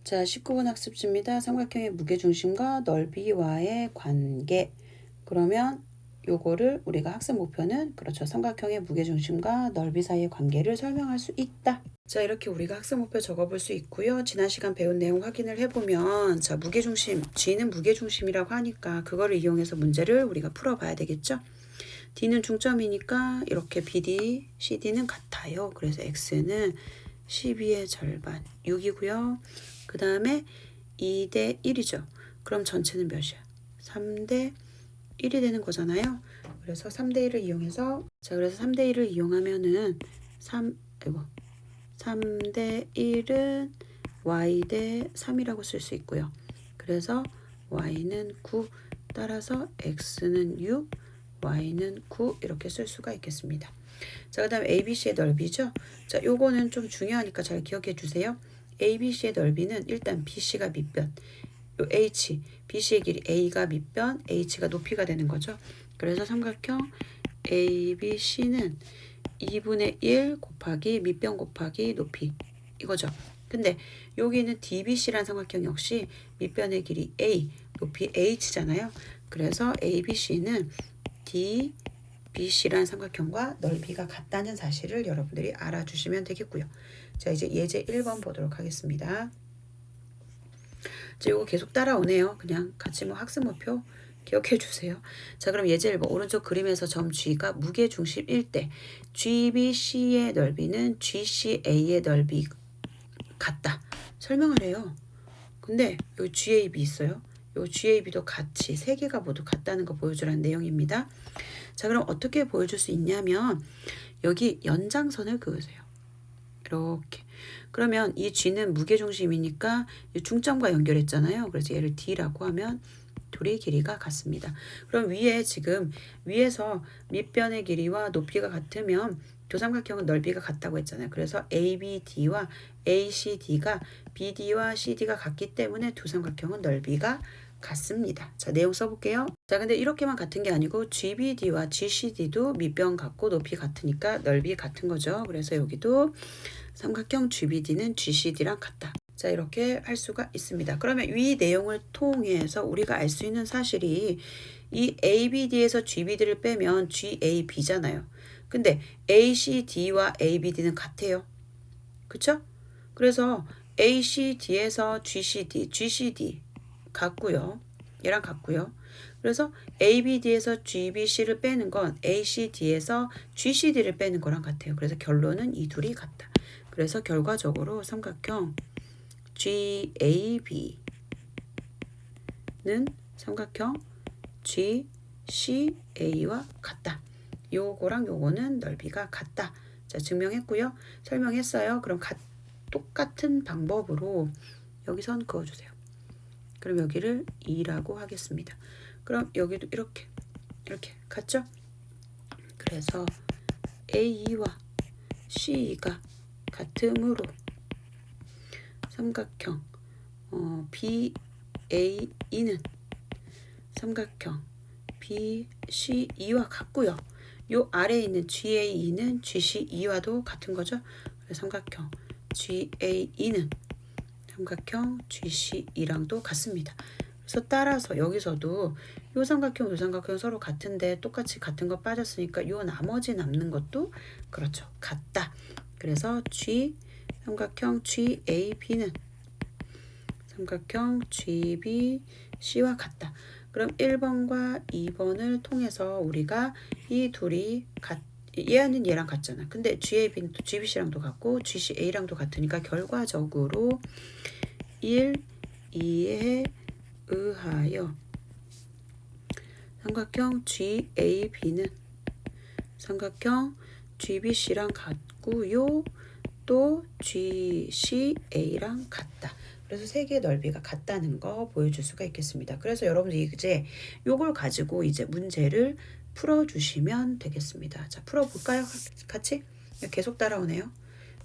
자, 19번 학습지입니다. 삼각형의 무게중심과 넓이와의 관계. 그러면 요거를 우리가 학습 목표는 그렇죠. 삼각형의 무게중심과 넓이 사이의 관계를 설명할 수 있다. 자, 이렇게 우리가 학습 목표 적어볼 수 있고요. 지난 시간 배운 내용 확인을 해보면 자, 무게중심, G는 무게중심이라고 하니까 그거를 이용해서 문제를 우리가 풀어봐야 되겠죠. D는 중점이니까 이렇게 BD, CD는 같아요. 그래서 X는 12의 절반 6이고요. 그 다음에 2대 1이죠. 그럼 전체는 몇이야? 3대 1이 되는 거잖아요. 그래서 3대 1을 이용해서 자, 그래서 3대 1을 이용하면은 3대 1은 y대 3이라고 쓸 수 있고요. 그래서 y는 9, 따라서 x는 6, y는 9 이렇게 쓸 수가 있겠습니다. 자, 그 다음에 ABC의 넓이죠. 자, 요거는 좀 중요하니까 잘 기억해 주세요. ABC의 넓이는 일단 BC가 밑변, 요 H, BC의 길이 A가 밑변, H가 높이가 되는 거죠. 그래서 삼각형 ABC는 2분의 1 곱하기 밑변 곱하기 높이 이거죠. 근데 여기는 DBC란 삼각형 역시 밑변의 길이 A, 높이 H잖아요. 그래서 ABC는 DBC란 삼각형과 넓이가 같다는 사실을 여러분들이 알아주시면 되겠고요. 자, 이제 예제 1번 보도록 하겠습니다. 자, 이거 계속 따라오네요. 그냥 같이 뭐 학습 목표 기억해 주세요. 자, 그럼 예제 1번 오른쪽 그림에서 점 G가 무게중심일 때 GBC의 넓이는 GCA의 넓이 같다. 설명을 해요. 근데 여기 GAB 있어요. 요 GAB도 같이 세 개가 모두 같다는 거 보여주라는 내용입니다. 자, 그럼 어떻게 보여줄 수 있냐면 여기 연장선을 그으세요. 이렇게. 그러면 이 G는 무게중심이니까 중점과 연결했잖아요. 그래서 얘를 D라고 하면 둘의 길이가 같습니다. 그럼 위에 지금 위에서 밑변의 길이와 높이가 같으면 두 삼각형은 넓이가 같다고 했잖아요. 그래서 ABD와 ACD가 BD와 CD가 같기 때문에 두 삼각형은 넓이가 같습니다. 자, 내용 써볼게요. 자, 근데 이렇게만 같은 게 아니고 GBD와 GCD도 밑변 같고 높이 같으니까 넓이 같은 거죠. 그래서 여기도 삼각형 GBD는 GCD랑 같다. 자, 이렇게 할 수가 있습니다. 그러면 이 내용을 통해서 우리가 알 수 있는 사실이 이 ABD에서 GBD를 빼면 GAB잖아요. 근데 ACD와 ABD는 같아요. 그쵸? 그래서 ACD에서 GCD 같고요. 얘랑 같고요. 그래서 ABD에서 GBC를 빼는 건 ACD에서 GCD를 빼는 거랑 같아요. 그래서 결론은 이 둘이 같다. 그래서 결과적으로 삼각형 GAB는 삼각형 GCA와 같다. 요거랑 요거는 넓이가 같다. 자, 증명했고요. 설명했어요. 그럼 똑같은 방법으로 여기 선 그어주세요. 그럼 여기를 2라고 하겠습니다. 그럼 여기도 이렇게 같죠? 그래서 A와 C가 같으므로 삼각형 BAE는 삼각형 BCE와 같고요. 요 아래에 있는 GAE는 GCE와도 같은 거죠. 그래서 삼각형 GAE는 삼각형 GCE랑도 같습니다. 그래서 따라서 여기서도 요 삼각형, 요 삼각형 서로 같은데 똑같이 같은 거 빠졌으니까 요 나머지 남는 것도 그렇죠. 같다. 그래서 삼각형 GAB는 삼각형 GBC와 같다. 그럼 1번과 2번을 통해서 우리가 이 둘이 얘는 얘랑 같잖아. 근데 GAB는 또 GBC랑도 같고 GCA랑도 같으니까 결과적으로 1, 2에 의하여 삼각형 GAB는 삼각형 GBC랑 같고요. 또 GCA랑 같다. 그래서 세 개의 넓이가 같다는 거 보여줄 수가 있겠습니다. 그래서 여러분들이 이제 요걸 가지고 이제 문제를 풀어주시면 되겠습니다. 자, 풀어볼까요? 같이? 계속 따라오네요.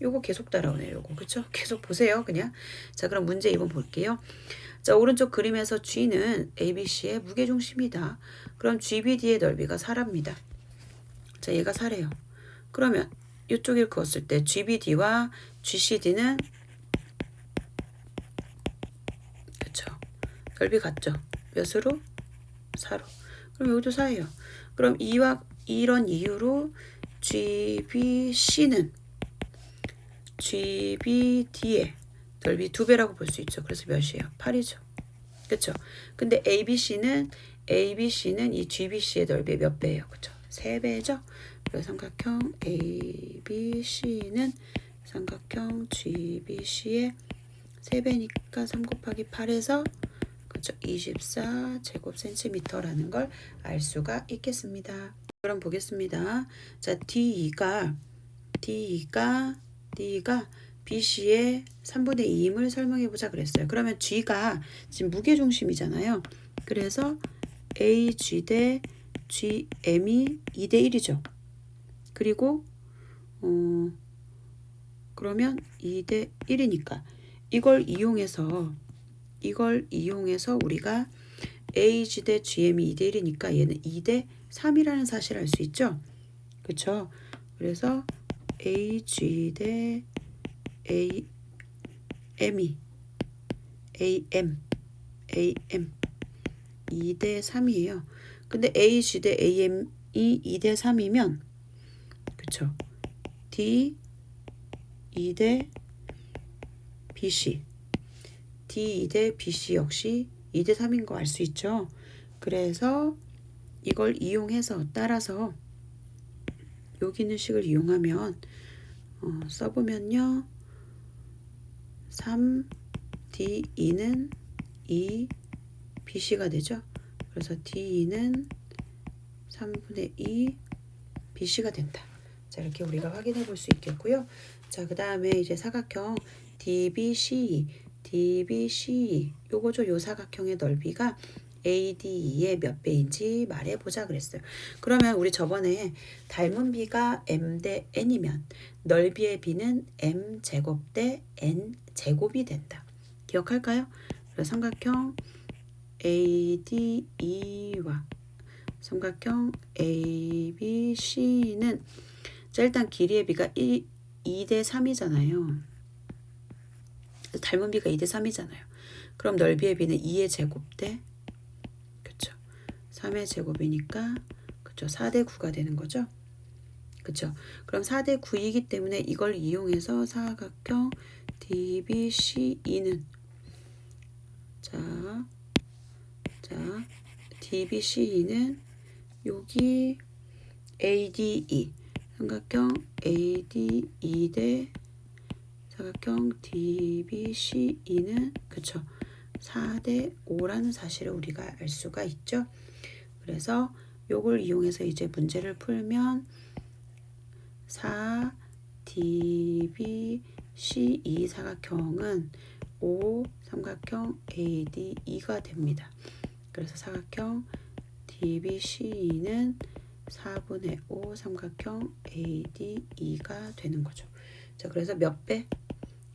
요거 계속 따라오네요. 요거 그쵸? 계속 보세요. 그냥. 자, 그럼 문제 2번 볼게요. 자, 오른쪽 그림에서 G는 ABC의 무게중심이다. 그럼 GBD의 넓이가 4랍니다. 자, 얘가 4래요. 그러면 이쪽을 그었을 때 GBD와 GCD는 넓이 같죠? 몇으로? 4로. 그럼 여기도 4예요. 그럼 이런 이유로 GBC는 GBD의 넓이 2배라고 볼 수 있죠. 그래서 몇이에요? 8이죠. 그쵸? 근데 ABC는 이 GBC의 넓이의 몇 배예요? 그쵸? 3배죠? 그래서 삼각형 ABC는 삼각형 GBC의 3배니까 3 곱하기 8에서 그쵸? 24제곱센티미터라는 걸 알 수가 있겠습니다. 그럼 보겠습니다. 자, D가 BC의 3분의 2임을 설명해보자 그랬어요. 그러면 G가 지금 무게중심이잖아요. 그래서 AG 대 GM이 2대 1이죠. 그리고 그러면 2대 1이니까 이걸 이용해서 우리가 AG 대 GM이 2대 1이니까 얘는 2대 3이라는 사실을 알 수 있죠. 그쵸? 그래서 AG 대 AM 2대 3이에요. 근데 AG 대 AM이 2대 3이면 그쵸? D 2대 BC D 2대 BC 역시 2대 3인 거 알 수 있죠. 그래서 이걸 이용해서 따라서 여기 있는 식을 이용하면 써보면요. 3D2는 2BC가 되죠. 그래서 D2는 3분의 2 BC가 된다. 자, 이렇게 우리가 확인해 볼 수 있겠고요. 자, 그 다음에 이제 사각형 DBC 요거죠. 요 사각형의 넓이가 ADE의 몇 배인지 말해보자 그랬어요. 그러면 우리 저번에 닮은 비가 M 대 N이면 넓이의 비는 M제곱 대 N제곱이 된다. 기억할까요? 그래서 삼각형 ADE와 삼각형 ABC는 자, 일단 길이의 비가 2대 3이잖아요. 닮은 비가 2대 3이잖아요. 그럼 넓이의 비는 2의 제곱 대 그쵸? 3의 제곱이니까 그쵸? 4대 9가 되는 거죠. 그쵸? 그럼 4대 9이기 때문에 이걸 이용해서 사각형 DBCE는 자 DBCE는 여기 ADE 삼각형 ADE 대 사각형 DBCE는 그쵸? 4대 5라는 사실을 우리가 알 수가 있죠. 그래서 요걸 이용해서 이제 문제를 풀면 4DBCE 사각형은 5 삼각형 ADE가 됩니다. 그래서 사각형 DBCE는 4분의 5 삼각형 ADE가 되는 거죠. 자, 그래서 몇 배?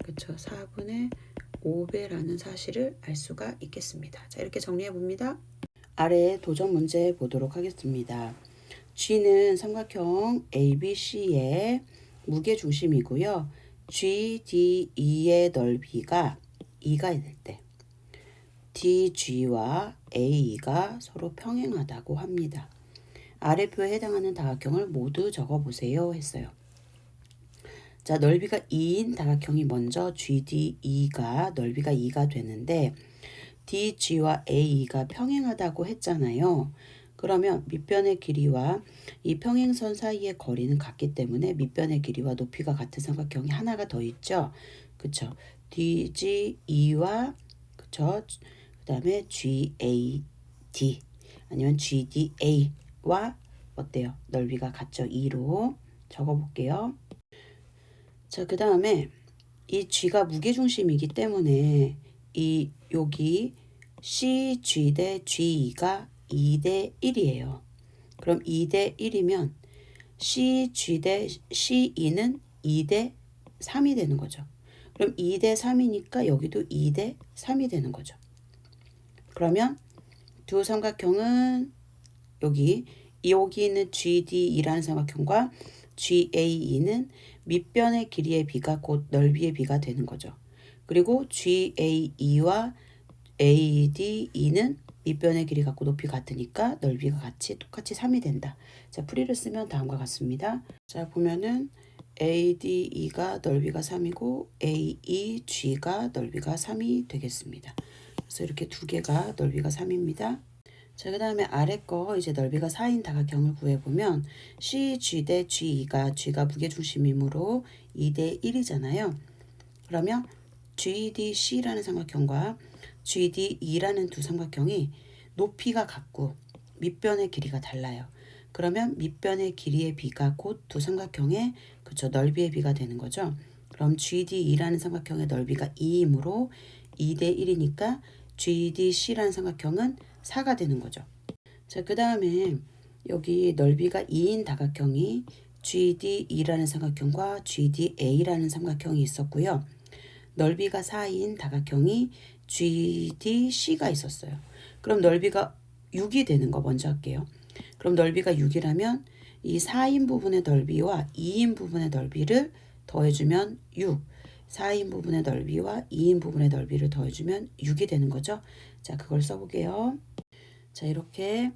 그쵸? 4분의 5배라는 사실을 알 수가 있겠습니다. 자, 이렇게 정리해 봅니다. 아래 도전 문제 보도록 하겠습니다. G는 삼각형 ABC의 무게중심이고요. GDE의 넓이가 2가 될 때 DG와 AE가 서로 평행하다고 합니다. 아래 표에 해당하는 다각형을 모두 적어보세요 했어요. 자, 넓이가 2인 다각형이 먼저 GDE가 넓이가 2가 되는데 DG와 AE가 평행하다고 했잖아요. 그러면 밑변의 길이와 이 평행선 사이의 거리는 같기 때문에 밑변의 길이와 높이가 같은 삼각형이 하나가 더 있죠. 그쵸? DGE와 그쵸? 그 다음에 GAD 아니면 GDA와 어때요? 넓이가 같죠? 2로 적어볼게요. 자, 그 다음에 이 G가 무게중심이기 때문에 여기 CG 대 GE가 2대 1이에요. 그럼 2대 1이면 CG 대 CE는 2대 3이 되는 거죠. 그럼 2대 3이니까 여기도 2대 3이 되는 거죠. 그러면 두 삼각형은 여기 있는 GDE라는 삼각형과 GAE는 밑변의 길이의 비가 곧 넓이의 비가 되는 거죠. 그리고 GAE와 ADE는 밑변의 길이 같고 높이 같으니까 넓이가 똑같이 3이 된다. 자, 풀이를 쓰면 다음과 같습니다. 자, 보면은 ADE가 넓이가 3이고 AEG가 넓이가 3이 되겠습니다. 그래서 이렇게 두 개가 넓이가 3입니다. 자, 그 다음에 아래 거 이제 넓이가 4인 다각형을 구해보면 CG 대 G가 무게중심이므로 2대 1이잖아요. 그러면 GDC라는 삼각형과 GDE라는 두 삼각형이 높이가 같고 밑변의 길이가 달라요. 그러면 밑변의 길이의 비가 곧 두 삼각형의 넓이의 비가 되는 거죠. 그럼 GDE라는 삼각형의 넓이가 2이므로 2대 1이니까 GDC라는 삼각형은 4가 되는 거죠. 자, 그 다음에 여기 넓이가 2인 다각형이 GDE라는 삼각형과 GDA라는 삼각형이 있었고요. 넓이가 4인 다각형이 GDC가 있었어요. 그럼 넓이가 6이 되는 거 먼저 할게요. 그럼 넓이가 6이라면 이 4인 부분의 넓이와 2인 부분의 넓이를 더해주면 6. 4인 부분의 넓이와 2인 부분의 넓이를 더해주면 6이 되는 거죠. 자, 그걸 써볼게요. 자, 이렇게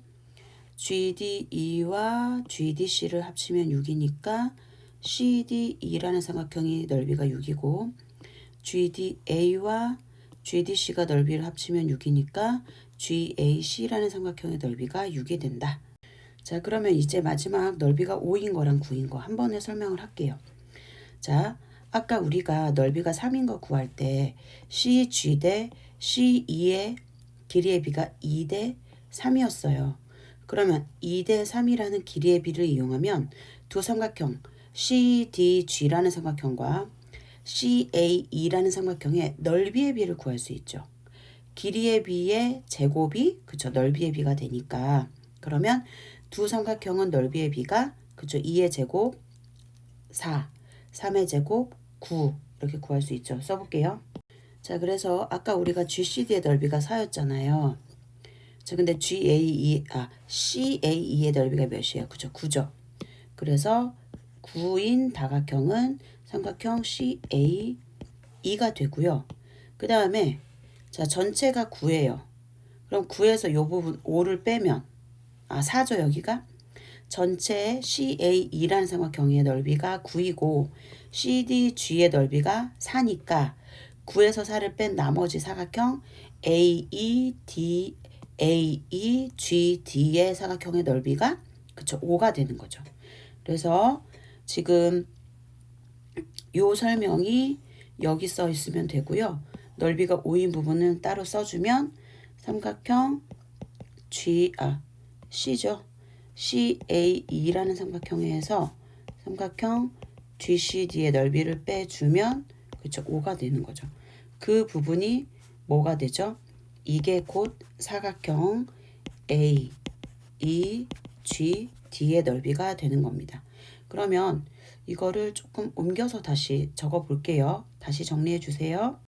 GDE와 GDC를 합치면 6이니까 CDE라는 삼각형이 넓이가 6이고 GDA와 GDC가 넓이를 합치면 6이니까 GAC라는 삼각형의 넓이가 6이 된다. 자, 그러면 이제 마지막 넓이가 5인 거랑 9인 거 한 번에 설명을 할게요. 자, 아까 우리가 넓이가 3인 거 구할 때 CG 대 CE의 길이의 비가 2 대 3이었어요. 그러면 2 대 3이라는 길이의 비를 이용하면 두 삼각형 CDG라는 삼각형과 CAE라는 삼각형의 넓이의 비를 구할 수 있죠. 길이의 비의 제곱이 넓이의 비가 되니까 그러면 두 삼각형은 넓이의 비가 2의 제곱 4, 3의 제곱 9 이렇게 구할 수 있죠. 써볼게요. 자, 그래서 아까 우리가 GCD의 넓이가 4였잖아요. 자, 근데 CAE의 넓이가 몇이에요? 9죠. 그래서 9인 다각형은 삼각형 CAE가 되고요. 그 다음에 자, 전체가 9예요. 그럼 9에서 이 부분 5를 빼면 4죠, 여기가. 전체 CAE라는 삼각형의 넓이가 9이고 CDG의 넓이가 4니까 9에서 4를 뺀 나머지 사각형 AEGD의 사각형의 넓이가 5가 되는 거죠. 그래서 지금 요 설명이 여기 써 있으면 되고요. 넓이가 5인 부분은 따로 써주면 삼각형 C죠. CAE라는 삼각형에서 삼각형 GCD의 넓이를 빼주면 5가 되는 거죠. 그 부분이 뭐가 되죠? 이게 곧 사각형 AEGD의 넓이가 되는 겁니다. 그러면 이거를 조금 옮겨서 다시 적어 볼게요. 다시 정리해 주세요.